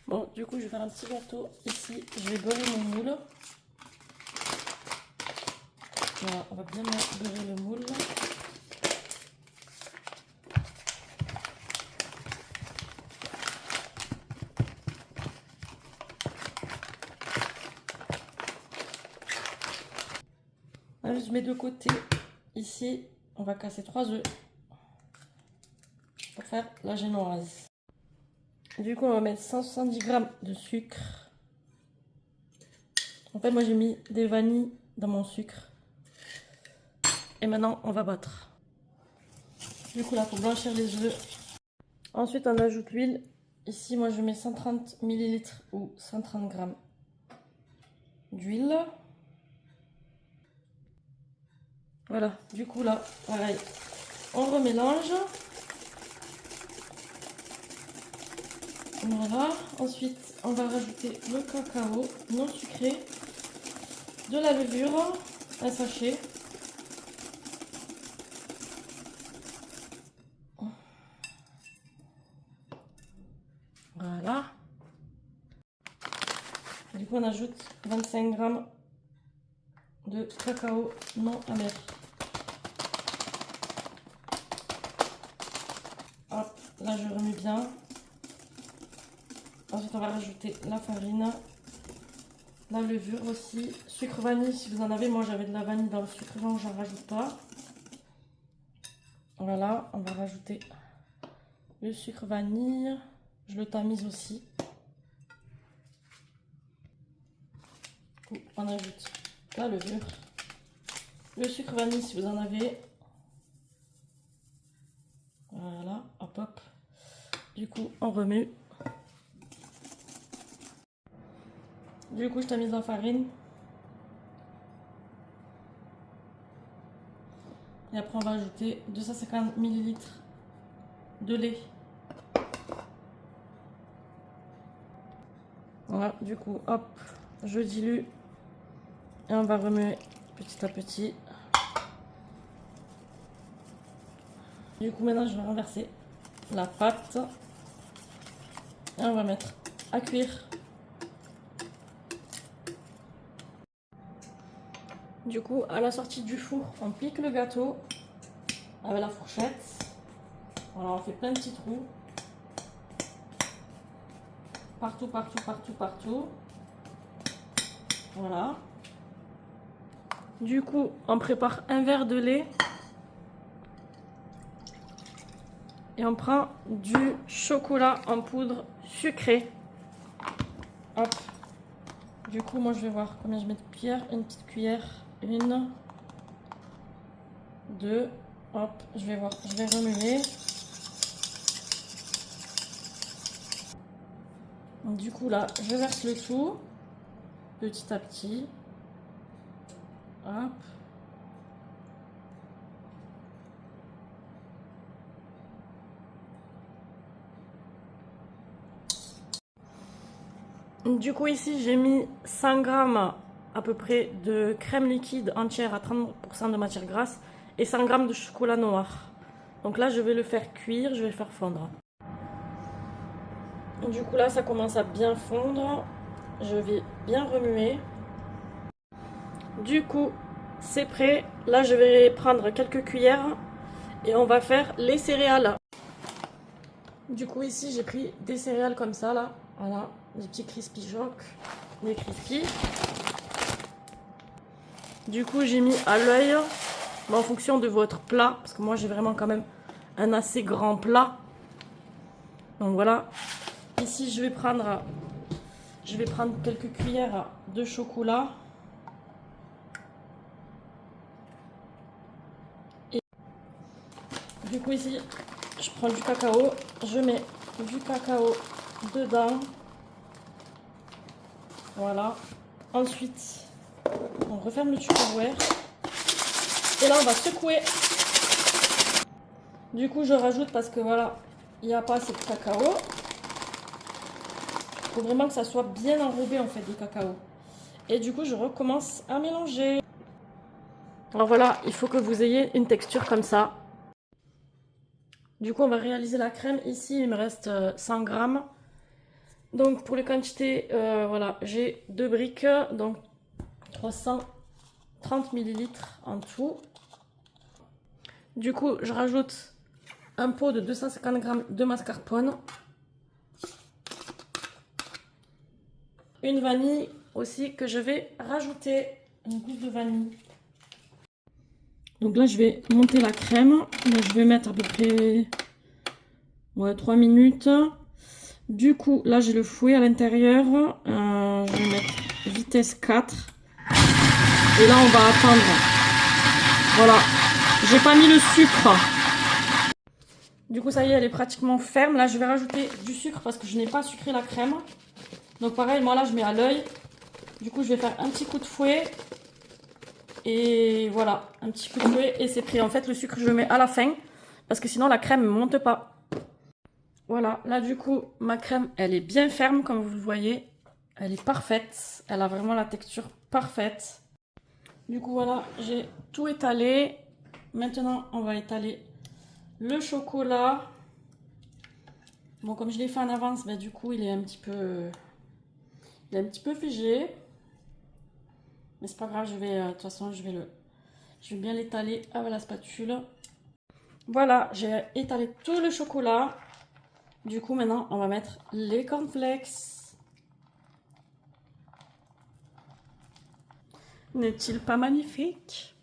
Bon, du coup, je vais faire un petit gâteau. Ici, je vais beurrer mon moule. Voilà, on va bien beurrer le moule. Là, je mets de côté. Ici, on va casser 3 œufs pour faire la génoise. Du coup, on va mettre 170 g de sucre. En fait, moi, j'ai mis des vanilles dans mon sucre. Et maintenant, on va battre. Du coup, là, pour blanchir les œufs. Ensuite, on ajoute l'huile. Ici, moi, je mets 130 ml ou 130 g d'huile. Voilà, du coup, là, pareil, on remélange. Voilà, ensuite, on va rajouter le cacao non sucré, de la levure, un sachet. Voilà. Du coup, on ajoute 25 g de cacao non amer. Hop, là, je remets bien. Ensuite, on va rajouter la farine, la levure aussi, sucre vanille si vous en avez. Moi, j'avais de la vanille dans le sucre blanc, j'en rajoute pas. Voilà, on va rajouter le sucre vanille. Je le tamise aussi. On ajoute la levure, le sucre vanille si vous en avez. Voilà, hop hop. Du coup, on remue. Du coup, je tamise la farine. Et après, on va ajouter 250 ml de lait. Voilà, du coup, hop, je dilue. Et on va remuer petit à petit. Du coup, maintenant, je vais renverser la pâte. Et on va mettre à cuire. Du coup, à la sortie du four, on pique le gâteau avec la fourchette. Voilà, on fait plein de petits trous. Partout, partout, partout, partout. Voilà. Du coup, on prépare un verre de lait. Et on prend du chocolat en poudre sucré. Hop. Du coup, moi, je vais voir combien je mets de cuillères. Une petite cuillère. 1, 2. Hop, je vais voir. Je vais remuer. Du coup, là, je verse le tout. Petit à petit. Hop. Du coup, ici, j'ai mis 100 g à peu près de crème liquide entière à 30% de matière grasse et 100 g de chocolat noir. Donc là, je vais le faire cuire, je vais le faire fondre. Du coup, là, ça commence à bien fondre. Je vais bien remuer. Du coup, c'est prêt. Là, je vais prendre quelques cuillères et on va faire les céréales. Du coup, ici, j'ai pris des céréales comme ça, là. Voilà, des petits crispy choc, des crispy. Du coup, j'ai mis à l'œil, en fonction de votre plat, parce que moi, j'ai vraiment quand même un assez grand plat. Donc voilà. Ici, je vais prendre quelques cuillères de chocolat. Et du coup, ici, je prends du cacao. Je mets du cacao dedans. Voilà. Ensuite, on referme le Tupperware. Et là, on va secouer. Du coup, je rajoute parce que voilà, il n'y a pas assez de cacao. Il faut vraiment que ça soit bien enrobé en fait de cacao. Et du coup, je recommence à mélanger. Alors voilà, il faut que vous ayez une texture comme ça. Du coup, on va réaliser la crème. Ici, il me reste 100 g Donc pour les quantités, voilà, j'ai 2 briques, donc 330 ml en tout. Du coup, je rajoute un pot de 250 g de mascarpone. Une vanille aussi que je vais rajouter, une gousse de vanille. Donc là, je vais monter la crème. Là, je vais mettre à peu près 3 minutes. Du coup, là, j'ai le fouet à l'intérieur. Je vais mettre vitesse 4. Et là, on va attendre. Voilà. J'ai pas mis le sucre. Du coup, ça y est, elle est pratiquement ferme. Là, je vais rajouter du sucre parce que je n'ai pas sucré la crème. Donc pareil, moi là, je mets à l'œil. Du coup, je vais faire un petit coup de fouet. Et voilà, un petit coup de fouet et c'est prêt. En fait, le sucre, je le mets à la fin parce que sinon, la crème ne monte pas. Voilà, là, du coup, ma crème, elle est bien ferme, comme vous le voyez. Elle est parfaite. Elle a vraiment la texture parfaite. Du coup, voilà, j'ai tout étalé. Maintenant, on va étaler le chocolat. Bon, comme je l'ai fait en avance, bah, du coup, il est un petit peu figé. Mais c'est pas grave, je vais, de toute façon, je vais bien l'étaler avec la spatule. Voilà, j'ai étalé tout le chocolat. Du coup, maintenant, on va mettre les cornflakes. N'est-il pas magnifique?